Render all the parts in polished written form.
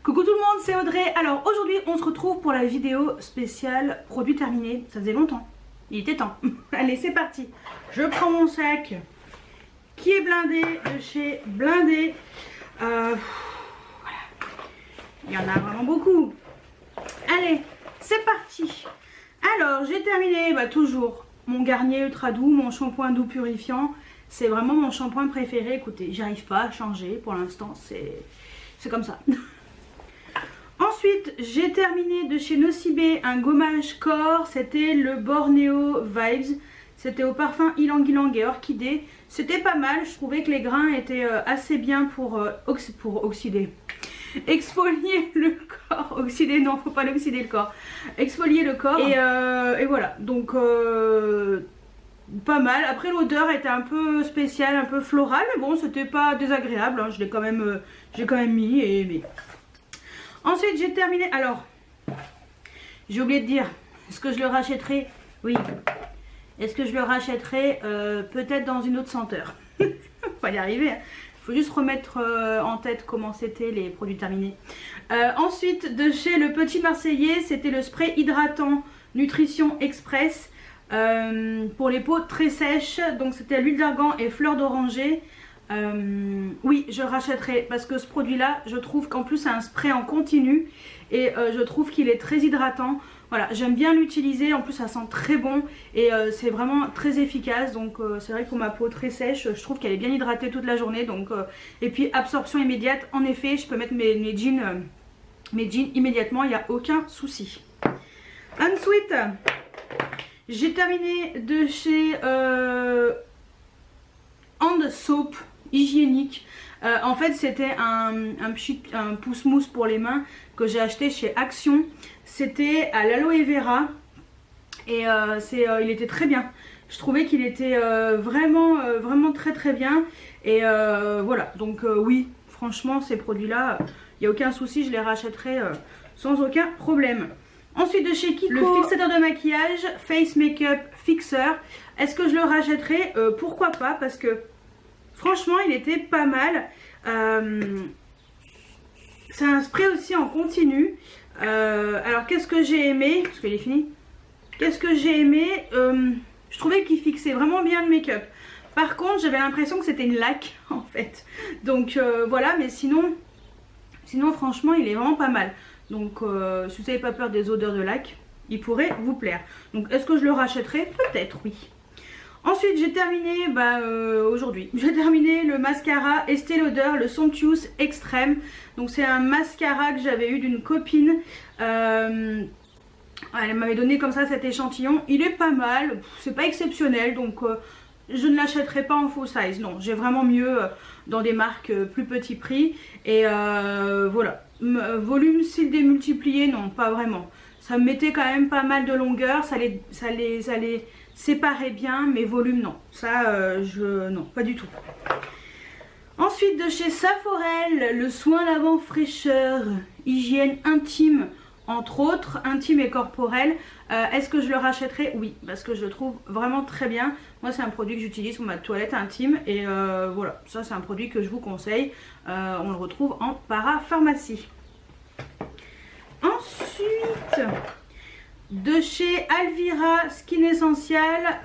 Coucou tout le monde, c'est Audrey. Alors aujourd'hui on se retrouve pour la vidéo spéciale produit terminé. Ça faisait longtemps, il était temps. Allez c'est parti. Je prends mon sac qui est blindé de chez Blindé. Voilà. Il y en a vraiment beaucoup. Allez c'est parti. Alors j'ai terminé toujours mon Garnier Ultra Doux, mon shampoing doux purifiant. C'est vraiment mon shampoing préféré. Écoutez, j'arrive pas à changer pour l'instant, c'est comme ça. Ensuite, j'ai terminé de chez Nocibé un gommage corps. C'était le Borneo Vibes. C'était au parfum ylang ylang et orchidée. C'était pas mal. Je trouvais que les grains étaient assez bien pour oxyder. Exfolier le corps. Oxyder, non, faut pas l'oxyder le corps. Exfolier le corps. Et voilà. Donc, pas mal. Après, l'odeur était un peu spéciale, un peu florale. Mais bon, c'était pas désagréable. Hein. J'ai quand même mis et aimé. Ensuite j'ai terminé, alors j'ai oublié de dire, est-ce que je le rachèterai? Oui. Est-ce que je le rachèterai? Peut-être dans une autre senteur. On va y arriver, hein. Il faut juste remettre en tête comment c'était les produits terminés. Ensuite de chez Le Petit Marseillais, c'était le spray hydratant Nutrition Express pour les peaux très sèches. Donc c'était l'huile d'argan et fleur d'oranger. Oui, je rachèterai parce que ce produit là je trouve qu'en plus c'est un spray en continu et je trouve qu'il est très hydratant. Voilà, j'aime bien l'utiliser, en plus ça sent très bon et c'est vraiment très efficace. Donc c'est vrai que pour ma peau très sèche, je trouve qu'elle est bien hydratée toute la journée. Donc et puis absorption immédiate, en effet je peux mettre mes jeans immédiatement, il n'y a aucun souci. Ensuite j'ai terminé de chez Hand Soap hygiénique. En fait c'était un pousse-mousse pour les mains que j'ai acheté chez Action. C'était à l'aloe vera et il était très bien. Je trouvais qu'il était vraiment très bien et voilà. Donc oui, franchement ces produits là, il n'y a aucun souci, je les rachèterai sans aucun problème. Ensuite de chez Kiko, le fixateur de maquillage Face Makeup Fixer. Est-ce que je le rachèterai? Pourquoi pas, parce que franchement il était pas mal. C'est un spray aussi en continu. Alors qu'est-ce que j'ai aimé? Parce qu'il est fini. Qu'est-ce que j'ai aimé? Je trouvais qu'il fixait vraiment bien le make-up. Par contre j'avais l'impression que c'était une laque en fait. Donc voilà, mais sinon franchement il est vraiment pas mal. Donc si vous n'avez pas peur des odeurs de laque, il pourrait vous plaire. Donc est-ce que je le rachèterai? Peut-être oui. Ensuite j'ai terminé aujourd'hui, j'ai terminé le mascara Estée Lauder, le Somptuous Extreme. Donc c'est un mascara que j'avais eu d'une copine. Elle m'avait donné comme ça cet échantillon. Il est pas mal, c'est pas exceptionnel, donc je ne l'achèterai pas en full size. Non, j'ai vraiment mieux dans des marques plus petit prix. Et voilà, volume cils démultiplié, non pas vraiment. Ça me mettait quand même pas mal de longueur, ça les séparait bien, mais volume non. Ça non, pas du tout. Ensuite de chez Saforel, le soin lavant fraîcheur, hygiène intime, entre autres, intime et corporel. Est-ce que je le rachèterai? Oui, parce que je le trouve vraiment très bien. Moi c'est un produit que j'utilise pour ma toilette intime et voilà, ça c'est un produit que je vous conseille. On le retrouve en parapharmacie. Ensuite de chez Alvira Skin Essential,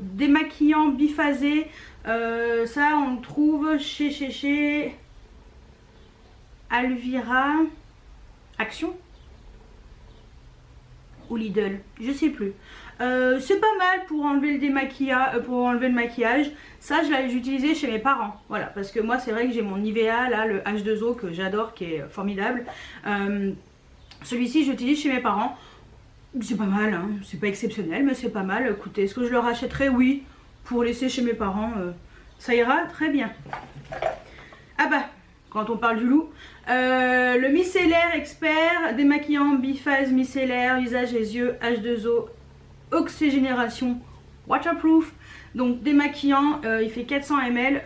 démaquillant biphasé. Ça on le trouve chez Alvira Action ou Lidl, je sais plus. C'est pas mal pour enlever le démaquillage, pour enlever le maquillage. Ça j'ai utilisé chez mes parents, voilà, parce que moi c'est vrai que j'ai mon Nivea là, le H2O que j'adore, qui est formidable. Celui-ci j'utilise chez mes parents. C'est pas mal, hein. C'est pas exceptionnel, mais c'est pas mal. Écoutez, est-ce que je le rachèterai? Oui, pour laisser chez mes parents, ça ira très bien. Ah bah, quand on parle du loup, le micellaire expert, démaquillant biphase micellaire, visage et yeux, H2O, oxygénération, waterproof. Donc démaquillant, il fait 400 ml.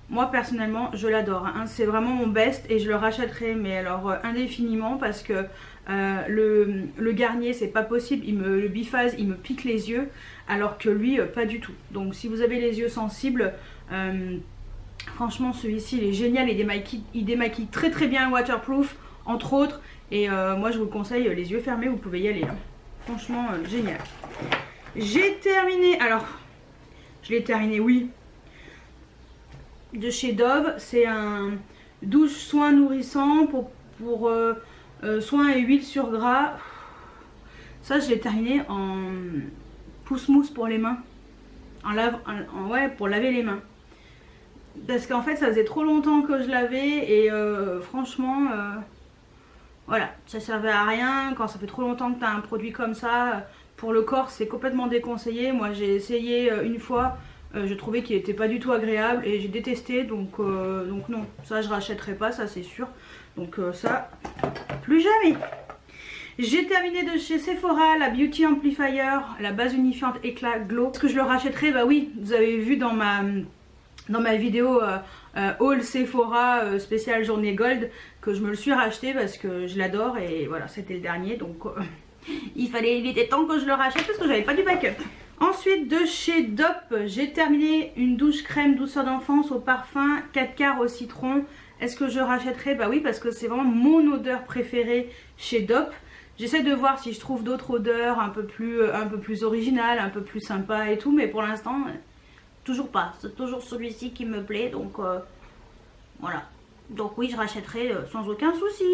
Moi personnellement je l'adore, hein. C'est vraiment mon best et je le rachèterai, mais alors indéfiniment, parce que le Garnier c'est pas possible, le biphase il me pique les yeux, alors que lui pas du tout. Donc si vous avez les yeux sensibles, Franchement celui-ci il est génial, il démaquille très très bien, waterproof. entre autres. Et moi je vous conseille les yeux fermés, vous pouvez y aller. Hein. Franchement génial. J'ai terminé, alors je l'ai terminé, oui, de chez Dove. C'est un douche soin nourrissant pour soin et huile sur gras. Ça je l'ai terminé en pousse-mousse pour les mains. Ouais, pour laver les mains. Parce qu'en fait ça faisait trop longtemps que je lavais et franchement voilà, ça servait à rien. Quand ça fait trop longtemps que tu as un produit comme ça, pour le corps c'est complètement déconseillé. Moi j'ai essayé une fois, je trouvais qu'il n'était pas du tout agréable et j'ai détesté, donc non, ça je rachèterai pas, ça c'est sûr. Donc ça, plus jamais. J'ai terminé de chez Sephora la Beauty Amplifier, la base unifiante éclat glow. Est-ce que je le rachèterai? Bah oui, vous avez vu dans ma vidéo haul Sephora spécial journée gold que je me le suis racheté parce que je l'adore et voilà, c'était le dernier, donc il était temps que je le rachète parce que j'avais pas du backup. Ensuite de chez Dop, j'ai terminé une douche crème douceur d'enfance au parfum 4 quarts au citron. Est-ce que je rachèterai? Bah oui, parce que c'est vraiment mon odeur préférée chez Dop. J'essaie de voir si je trouve d'autres odeurs un peu plus originales, un peu plus sympas et tout, mais pour l'instant toujours pas. C'est toujours celui-ci qui me plaît, donc voilà. Donc oui, je rachèterai sans aucun souci.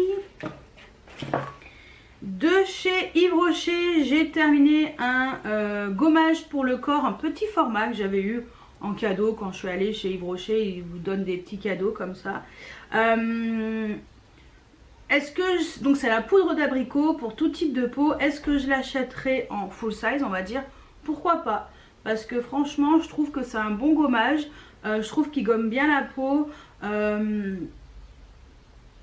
De chez Yves Rocher, j'ai terminé un gommage pour le corps, un petit format que j'avais eu en cadeau quand je suis allée chez Yves Rocher. Ils vous donnent des petits cadeaux comme ça. Donc c'est la poudre d'abricot pour tout type de peau. Est-ce que je l'achèterai en full size, on va dire? Pourquoi pas? Parce que franchement, je trouve que c'est un bon gommage. Je trouve qu'il gomme bien la peau.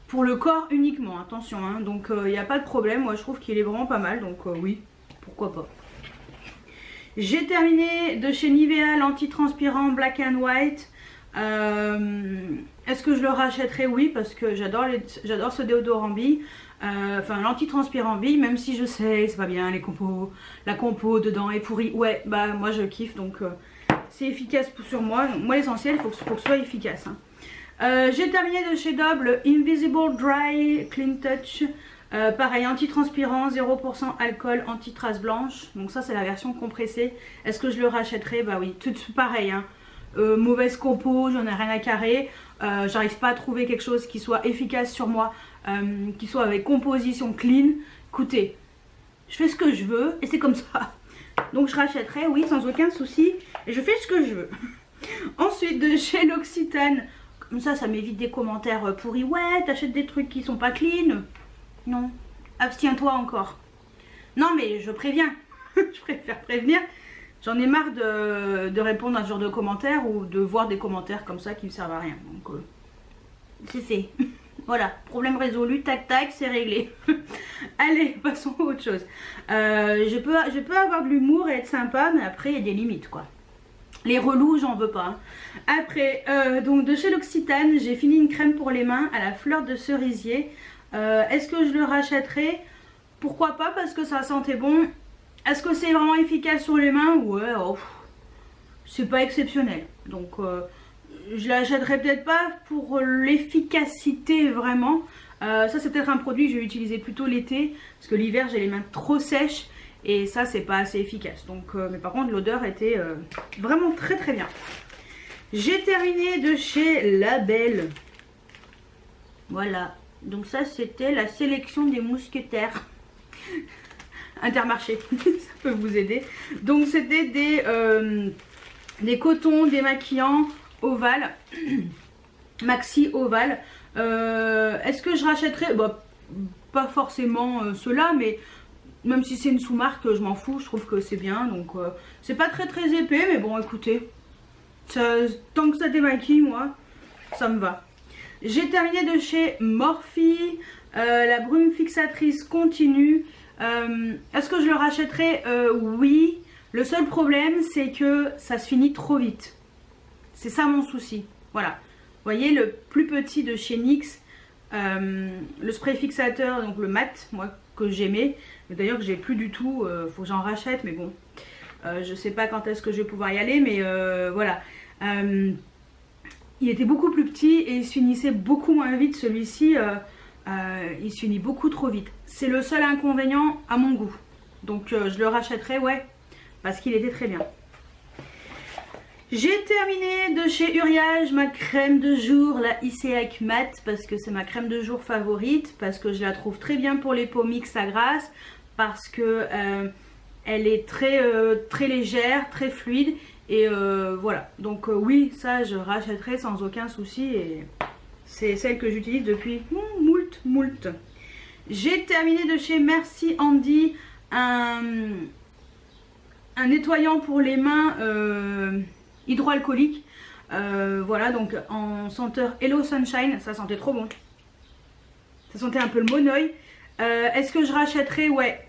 Pour le corps uniquement, attention, hein. Donc il n'y a pas de problème. Moi je trouve qu'il est vraiment pas mal, donc oui, pourquoi pas. J'ai terminé de chez Nivea l'antitranspirant Black and White. Est-ce que je le rachèterai? Oui, parce que j'adore ce déodorant bille. Enfin l'antitranspirant bille, même si je sais c'est pas bien, la compo dedans est pourrie. Ouais, bah moi je kiffe, donc c'est efficace sur moi. Moi l'essentiel, il faut que ce soit efficace, hein. J'ai terminé de chez Dove le Invisible Dry Clean Touch. Pareil, antitranspirant, 0% alcool, anti-trace blanche. Donc ça c'est la version compressée. Est-ce que je le rachèterai? Bah oui, tout pareil, hein. Mauvaise compo, j'en ai rien à carrer. J'arrive pas à trouver quelque chose qui soit efficace sur moi, qui soit avec composition clean. Écoutez, je fais ce que je veux et c'est comme ça. Donc je rachèterai, oui, sans aucun souci. Et je fais ce que je veux. Ensuite, de chez L'Occitane. Comme ça m'évite des commentaires pourris. Ouais, t'achètes des trucs qui sont pas clean. Non, abstiens-toi encore. Non mais je préviens. Je préfère prévenir. J'en ai marre de répondre à ce genre de commentaires ou de voir des commentaires comme ça qui ne servent à rien. Donc c'est fait. Voilà, problème résolu, tac tac, c'est réglé. Allez, passons à autre chose. Je peux avoir de l'humour et être sympa, mais après il y a des limites quoi. Les relous, j'en veux pas. Après, donc de chez L'Occitane, j'ai fini une crème pour les mains à la fleur de cerisier. Est-ce que je le rachèterai? Pourquoi pas, parce que ça sentait bon. Est-ce que c'est vraiment efficace sur les mains? Ouais, oh, c'est pas exceptionnel. Donc je l'achèterai peut-être pas pour l'efficacité vraiment. Ça c'est peut-être un produit que je vais utiliser plutôt l'été, parce que l'hiver j'ai les mains trop sèches. Et ça c'est pas assez efficace. Donc, mais par contre l'odeur était vraiment très très bien. J'ai terminé de chez Label. Voilà. Donc ça c'était la sélection des mousquetaires. Intermarché. Ça peut vous aider. Donc c'était des cotons démaquillants ovales. Maxi ovales. Est-ce que je rachèterai? Bah, pas forcément ceux-là, mais même si c'est une sous-marque, je m'en fous, je trouve que c'est bien. Donc c'est pas très très épais, mais bon écoutez, tant que ça démaquille, moi, ça me va. J'ai terminé de chez Morphe, la brume fixatrice continue. Est-ce que je le rachèterai? Oui. Le seul problème, c'est que ça se finit trop vite. C'est ça mon souci. Voilà. Vous voyez, le plus petit de chez NYX, le spray fixateur, donc le mat, moi, que j'aimais. D'ailleurs que j'ai plus du tout, faut que j'en rachète, mais bon, je sais pas quand est-ce que je vais pouvoir y aller, mais voilà. Il était beaucoup plus petit et il se finissait beaucoup moins vite. Celui-ci, il se finit beaucoup trop vite. C'est le seul inconvénient à mon goût. Donc je le rachèterai, ouais, parce qu'il était très bien. J'ai terminé de chez Uriage ma crème de jour, la Iseak Matte, parce que c'est ma crème de jour favorite, parce que je la trouve très bien pour les peaux mixtes à grasse, parce que elle est très légère, très fluide, et voilà. Donc oui, ça je rachèterai sans aucun souci, et c'est celle que j'utilise depuis moult. J'ai terminé de chez Merci Handy un nettoyant pour les mains hydroalcoolique, voilà, donc en senteur Hello Sunshine, ça sentait trop bon, ça sentait un peu le monoeil. Est-ce que je rachèterai? Ouais.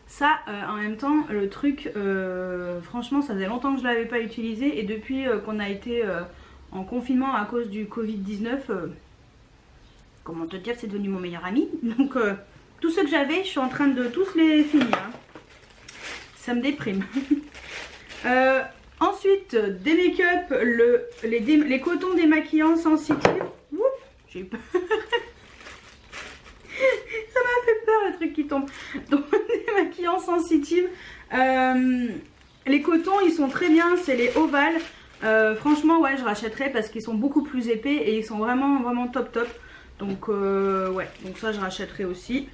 Ça en même temps le truc, franchement ça faisait longtemps que je l'avais pas utilisé, et depuis qu'on a été en confinement à cause du Covid-19, comment te dire, c'est devenu mon meilleur ami. Donc tout ce que j'avais, je suis en train de tous les finir, hein. Ça me déprime. Ensuite, des make-up, les cotons démaquillants sensitifs. Oups, j'ai eu peur. Ça m'a fait peur le truc qui tombe. Donc, démaquillants sensitifs. Les cotons, ils sont très bien, c'est les ovales. Franchement, ouais, je rachèterai parce qu'ils sont beaucoup plus épais et ils sont vraiment top. Donc, ouais, donc ça, je rachèterai aussi.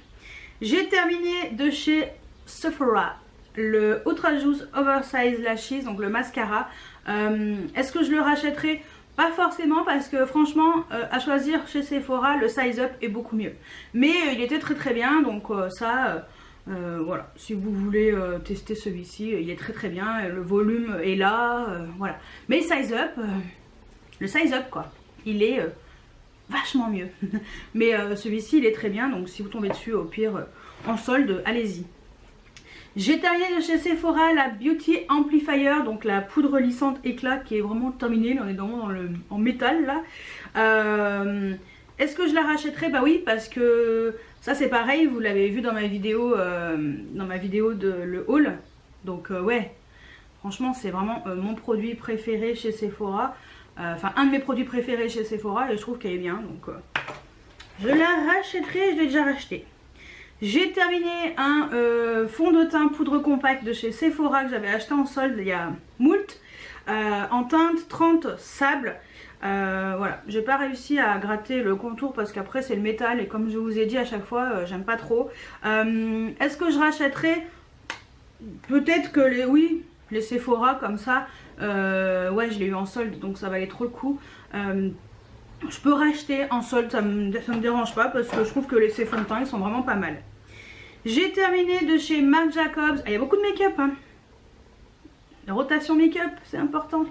J'ai terminé de chez Sephora le Ultra Juice Oversize Lashes, donc le mascara. Est-ce que je le rachèterai? Pas forcément, parce que franchement à choisir chez Sephora, le size up est beaucoup mieux, mais il était très bien, donc ça voilà, si vous voulez tester celui-ci, il est très bien, le volume est là, voilà. Mais le size up quoi, il est vachement mieux. Mais celui-ci il est très bien, donc si vous tombez dessus au pire en solde, allez-y. J'ai terminé de chez Sephora la Beauty Amplifier, donc la poudre lissante éclat qui est vraiment terminée, on est en métal là. Est-ce que je la rachèterai? Bah oui, parce que ça c'est pareil, vous l'avez vu dans ma vidéo de le haul. Donc ouais, franchement c'est vraiment mon produit préféré chez Sephora. Enfin un de mes produits préférés chez Sephora, et je trouve qu'elle est bien, donc je la rachèterai, je l'ai déjà racheté. J'ai terminé un fond de teint poudre compacte de chez Sephora que j'avais acheté en solde il y a moult, en teinte 30 sable. Voilà, j'ai pas réussi à gratter le contour parce qu'après c'est le métal, et comme je vous ai dit à chaque fois, j'aime pas trop. Est-ce que je rachèterai? Peut-être que les Sephora comme ça, ouais, je l'ai eu en solde, donc ça valait trop le coup. Je peux racheter en solde, ça me dérange pas, parce que je trouve que ces fonds de teint ils sont vraiment pas mal. J'ai terminé de chez Marc Jacobs. Il y a beaucoup de make-up, hein. La rotation make-up, c'est important.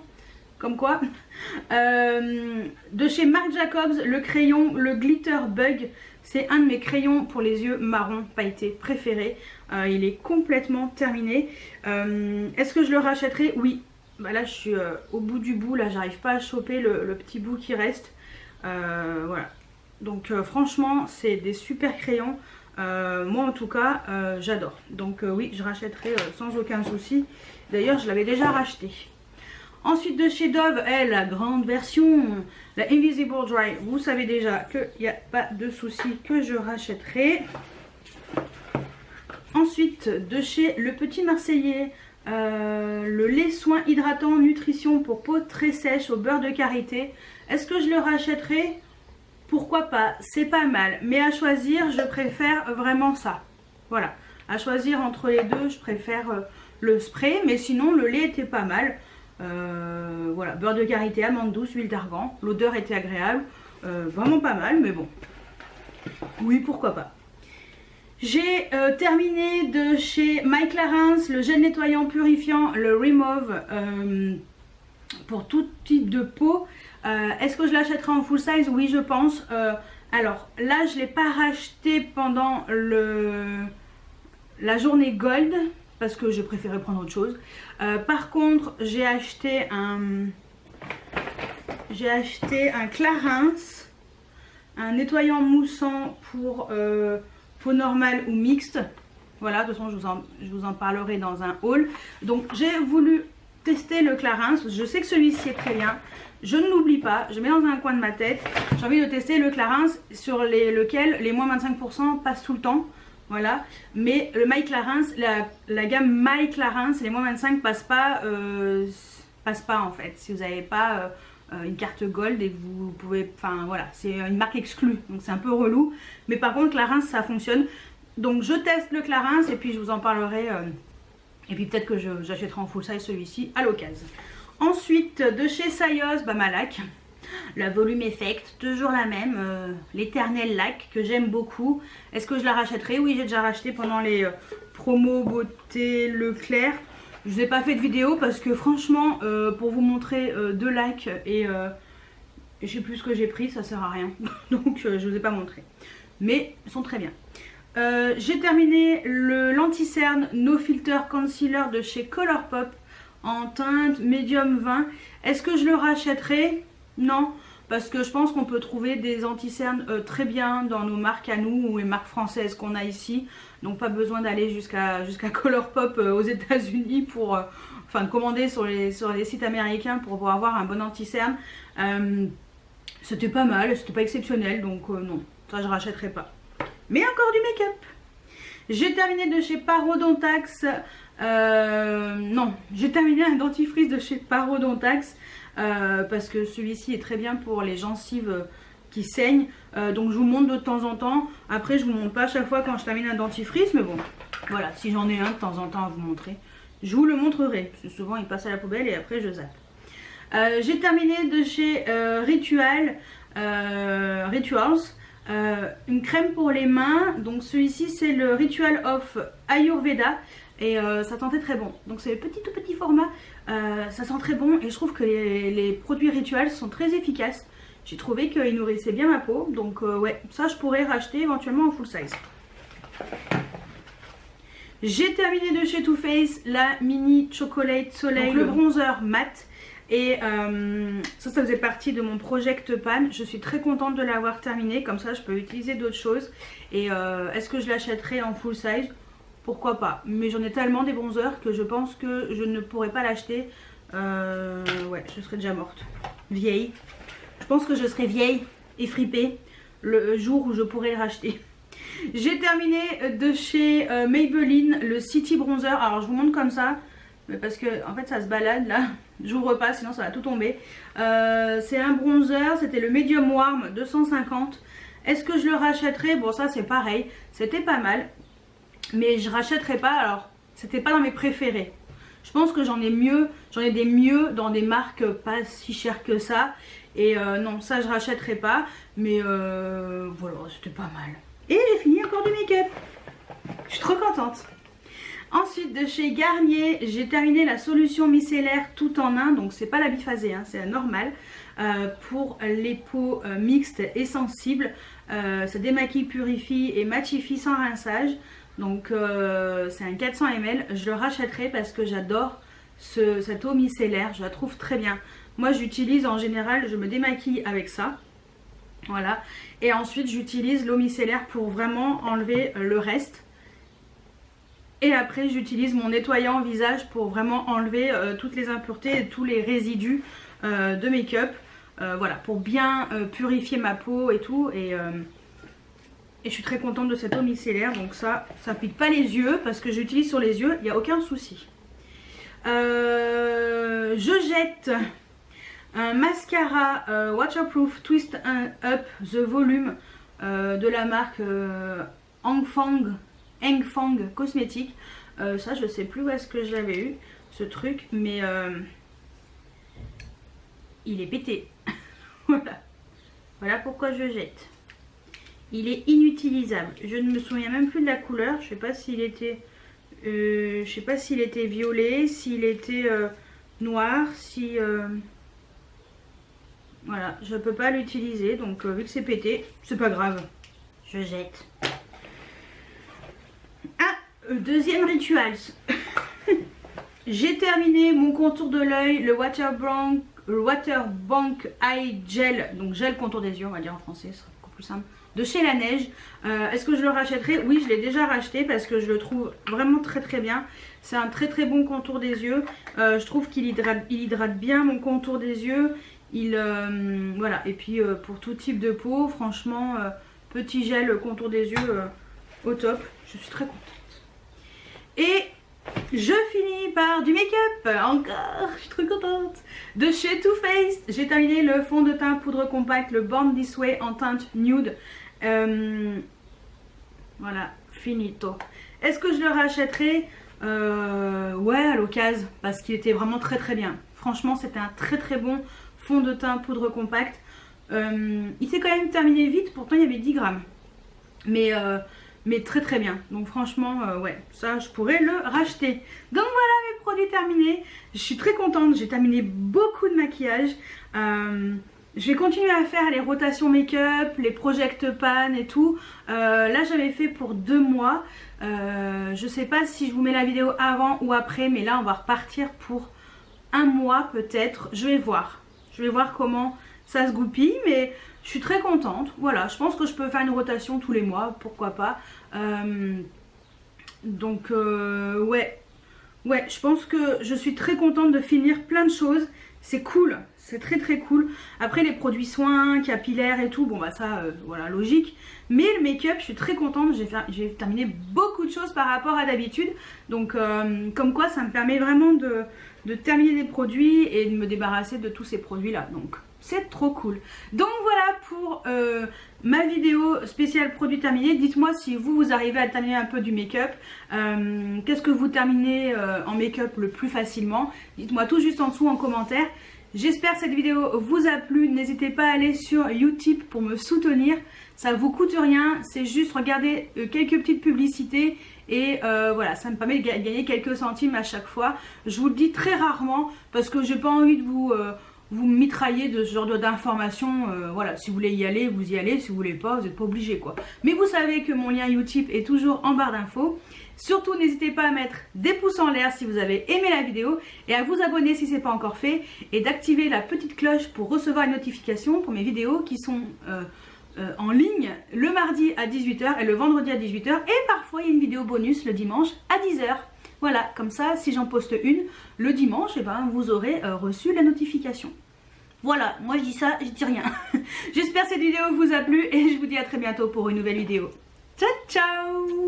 Comme quoi. De chez Marc Jacobs, le crayon, le Glitter Bug. C'est un de mes crayons pour les yeux marron pailletés préférés. Il est complètement terminé. Est-ce que je le rachèterai? Oui. Bah là je suis au bout du bout, là j'arrive pas à choper le petit bout qui reste. Voilà, donc franchement c'est des super crayons, moi en tout cas j'adore, donc oui je rachèterai sans aucun souci. D'ailleurs je l'avais déjà racheté. Ensuite de chez Dove, la grande version, la Invisible Dry, vous savez déjà qu'il n'y a pas de souci que je rachèterai. Ensuite de chez Le Petit Marseillais, le lait soin hydratant nutrition pour peau très sèche au beurre de karité. Est-ce que je le rachèterai? Pourquoi pas, c'est pas mal, mais à choisir je préfère vraiment ça. Voilà, à choisir entre les deux je préfère le spray, mais sinon le lait était pas mal. Voilà, beurre de karité, amande douce, huile d'argan, l'odeur était agréable, vraiment pas mal, mais bon, oui pourquoi pas. J'ai terminé de chez My Clarins le gel nettoyant purifiant, le Remove, pour tout type de peau. Est-ce que je l'achèterai en full size? Oui je pense. Alors là je ne l'ai pas racheté pendant la journée gold parce que je préférais prendre autre chose. Par contre j'ai acheté un Clarins, un nettoyant moussant pour peau normale ou mixte. Voilà, de toute façon je vous en parlerai dans un haul. Donc j'ai voulu tester le Clarins. Je sais que celui-ci est très bien. Je ne l'oublie pas, je mets dans un coin de ma tête. J'ai envie de tester le Clarins sur lequel les moins 25% passent tout le temps. Voilà, mais le My Clarins, la gamme My Clarins, les moins 25 passent pas en fait. Si vous n'avez pas une carte Gold et que vous pouvez, enfin voilà, c'est une marque exclue, donc c'est un peu relou. Mais par contre, Clarins, ça fonctionne. Donc je teste le Clarins et puis je vous en parlerai. Et puis peut-être que j'achèterai en full size celui-ci à l'occasion. Ensuite, de chez Sayos, ma laque. La Volume Effect, toujours la même, l'éternelle laque que j'aime beaucoup. Est-ce que je la rachèterai? Oui, j'ai déjà racheté pendant les promos beauté Leclerc. Je vous ai pas fait de vidéo parce que franchement, pour vous montrer deux laques et je sais plus ce que j'ai pris, ça sert à rien. Donc je vous ai pas montré. Mais ils sont très bien. J'ai terminé l'anti-cerne No Filter Concealer de chez Colourpop en teinte médium 20. Est-ce que je le rachèterai? Non, parce que je pense qu'on peut trouver des anti-cernes très bien dans nos marques à nous ou les marques françaises qu'on a ici. Donc pas besoin d'aller jusqu'à Colourpop aux États-Unis pour de commander sur les sites américains pour pouvoir avoir un bon anti-cerne. C'était pas mal, c'était pas exceptionnel, donc non, ça je rachèterai pas. Mais encore du make-up. J'ai terminé de chez Parodontax. Non, j'ai terminé un dentifrice de chez Parodontax. Parce que celui-ci est très bien pour les gencives qui saignent, donc je vous montre de temps en temps. Après je vous montre pas à chaque fois quand je termine un dentifrice, mais bon voilà, si j'en ai un de temps en temps à vous montrer, je vous le montrerai parce que souvent il passe à la poubelle et après je zappe. J'ai terminé de chez Rituals, une crème pour les mains. Donc celui-ci c'est le Ritual of Ayurveda et ça sentait très bon, donc c'est le tout petit format. Ça sent très bon et je trouve que les produits Rituals sont très efficaces. J'ai trouvé qu'ils nourrissaient bien ma peau, donc ouais, ça je pourrais racheter éventuellement en full size. J'ai terminé de chez Too Faced la mini chocolate soleil, donc le bronzer mat. Et ça faisait partie de mon project pan. Je suis très contente de l'avoir terminé, comme ça je peux utiliser d'autres choses. Et est-ce que je l'achèterai en full size? Pourquoi pas, mais j'en ai tellement des bronzers que je pense que je ne pourrais pas l'acheter. Ouais, je serais déjà morte, vieille. Je pense que je serais vieille et fripée le jour où je pourrais le racheter. J'ai terminé de chez Maybelline le City Bronzer. Alors je vous montre comme ça, mais parce que en fait ça se balade là. J'ouvre pas sinon ça va tout tomber. C'est un bronzer, c'était le Medium Warm 250. Est-ce que je le rachèterai? Bon, ça c'est pareil, c'était pas mal. Mais je rachèterai pas, alors c'était pas dans mes préférés. Je pense que j'en ai des mieux dans des marques pas si chères que ça. Et non, ça je rachèterai pas. Mais voilà, c'était pas mal. Et j'ai fini encore du make-up. Je suis trop contente. Ensuite de chez Garnier, j'ai terminé la solution micellaire tout en un. Donc c'est pas la biphasée, hein, c'est la normale. Pour les peaux mixtes et sensibles. Ça démaquille, purifie et matifie sans rinçage. Donc c'est un 400 ml, je le rachèterai parce que j'adore cette eau micellaire, je la trouve très bien. Moi j'utilise en général, je me démaquille avec ça, voilà. Et ensuite j'utilise l'eau micellaire pour vraiment enlever le reste. Et après j'utilise mon nettoyant visage pour vraiment enlever toutes les impuretés et tous les résidus de make-up. Voilà, pour bien purifier ma peau et tout. Et je suis très contente de cette eau micellaire. Donc ça pique pas les yeux parce que j'utilise sur les yeux, il n'y a aucun souci. Je jette un mascara Waterproof Twist Up The Volume de la marque Hangfang Cosmétique. Ça je sais plus où est-ce que je l'avais eu ce truc, mais il est pété. Voilà pourquoi je jette. Il est inutilisable. Je ne me souviens même plus de la couleur. Je sais pas s'il était violet, s'il était noir, si voilà, je peux pas l'utiliser. Donc vu que c'est pété, c'est pas grave. Je jette. Ah, deuxième Rituals. J'ai terminé mon contour de l'œil, le Waterbank Eye Gel, donc gel contour des yeux, on va dire en français, ce sera beaucoup plus simple. de chez La Neige. Est-ce que je le rachèterai? Oui, je l'ai déjà racheté parce que je le trouve vraiment très très bien. C'est un très très bon contour des yeux. Je trouve qu'il hydrate bien mon contour des yeux. Voilà, et puis pour tout type de peau, franchement, petit gel contour des yeux au top. Je suis très contente. Et je finis par du make-up, encore, je suis trop contente. De chez Too Faced, j'ai terminé le fond de teint poudre compacte, le Born This Way en teinte nude. Voilà, finito. Est-ce que je le rachèterai? Ouais, à l'occasion, parce qu'il était vraiment très très bien. Franchement, c'était un très très bon fond de teint poudre compacte. Il s'est quand même terminé vite, pourtant il y avait 10 grammes. Mais très très bien. Donc franchement, ouais, ça je pourrais le racheter. Donc voilà mes produits terminés. Je suis très contente, j'ai terminé beaucoup de maquillage. Je vais continuer à faire les rotations make-up, les project pan et tout. Là j'avais fait pour 2 mois. Je sais pas si je vous mets la vidéo avant ou après, mais là on va repartir pour 1 mois peut-être. Je vais voir comment ça se goupille, mais je suis très contente. Voilà, je pense que je peux faire une rotation tous les mois, pourquoi pas. Donc ouais, je pense que je suis très contente de finir plein de choses. C'est cool, c'est très très cool. Après les produits soins, capillaires et tout, bon bah ça, voilà, logique. Mais le make-up, je suis très contente, j'ai terminé beaucoup de choses par rapport à d'habitude. Donc comme quoi ça me permet vraiment de terminer des produits et de me débarrasser de tous ces produits là. Donc c'est trop cool. Donc voilà pour ma vidéo spéciale produits terminés. Dites-moi si vous arrivez à terminer un peu du make-up. Qu'est-ce que vous terminez en make-up le plus facilement? Dites-moi tout juste en dessous en commentaire. J'espère que cette vidéo vous a plu. N'hésitez pas à aller sur Utip pour me soutenir. Ça vous coûte rien. C'est juste regarder quelques petites publicités. Et voilà, ça me permet de gagner quelques centimes à chaque fois. Je vous le dis très rarement parce que j'ai pas envie de vous mitrailler de ce genre d'informations. Voilà, si vous voulez y aller, vous y allez. Si vous voulez pas, vous n'êtes pas obligé quoi. Mais vous savez que mon lien Utip est toujours en barre d'infos. Surtout, n'hésitez pas à mettre des pouces en l'air si vous avez aimé la vidéo et à vous abonner si ce n'est pas encore fait et d'activer la petite cloche pour recevoir une notification pour mes vidéos qui sont en ligne le mardi à 18 h et le vendredi à 18 h et parfois il y a une vidéo bonus le dimanche à 10 h. Voilà, comme ça, si j'en poste une le dimanche, et ben, vous aurez reçu la notification. Voilà, moi je dis ça, je dis rien. J'espère que cette vidéo vous a plu et je vous dis à très bientôt pour une nouvelle vidéo. Ciao, ciao!